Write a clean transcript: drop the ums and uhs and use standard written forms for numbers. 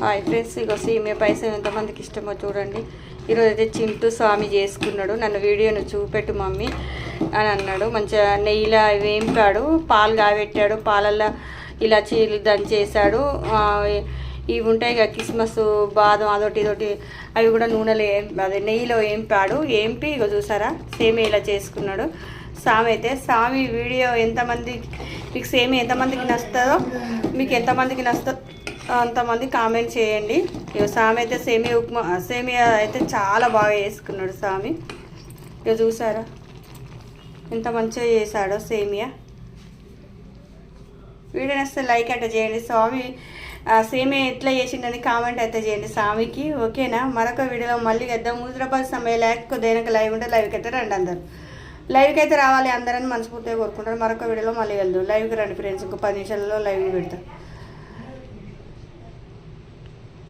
Hi friends, ఇగో సేమియా పాయసం ఎంతమందికి ఇష్టమో చూడండి. ఈరోజు అయితే చింటూ స్వామి చేసుకున్నాడు. నన్ను వీడియోను చూపెట్టు మమ్మీ అని అన్నాడు. మంచిగా నెయ్యిలా వేంపాడు, పాలు కాబెట్టాడు, పాలల్లో ఇలాచీలు దంచేసాడు. ఇవి ఉంటాయి కదా కిస్మస్, బాదం, అదొకటి ఇదొకటి, అవి కూడా నూనెలో అదే నెయ్యిలో వేంపాడు. వేంపి ఇక చూసారా సేమియా ఇలా చేసుకున్నాడు. స్వామి అయితే స్వామి వీడియో ఎంతమంది మీకు సేమియా ఎంతమందికి నచ్చుతుందో, మీకు ఎంతమందికి నచ్చుతుందో అంతమంది కామెంట్ చేయండి. ఇక స్వామి అయితే సేమియా అయితే చాలా బాగా చేసుకున్నాడు స్వామి. ఇక చూసారా ఎంత మంచిగా చేశాడో సేమియా. వీడియో నచ్చితే లైక్ అయితే చేయండి. స్వామి సేమియా ఎట్లా చేసిండని కామెంట్ అయితే చేయండి స్వామికి. ఓకేనా? మరొక వీడియోలో మళ్ళీ వద్దాం. హుజురాబాద్ సమయం లేకపోతే దేనికి లైవ్ ఉంటే లైవ్కి అయితే రండి. అందరు లైవ్కి అయితే రావాలి అందరని మనస్ఫూర్తిగా కోరుకుంటారు. మరొక వీడియోలో మళ్ళీ వెళ్దాం. లైవ్కి రండి ఫ్రెండ్స్. ఇంకో 10 నిమిషాలలో లైవ్ పెడతాం.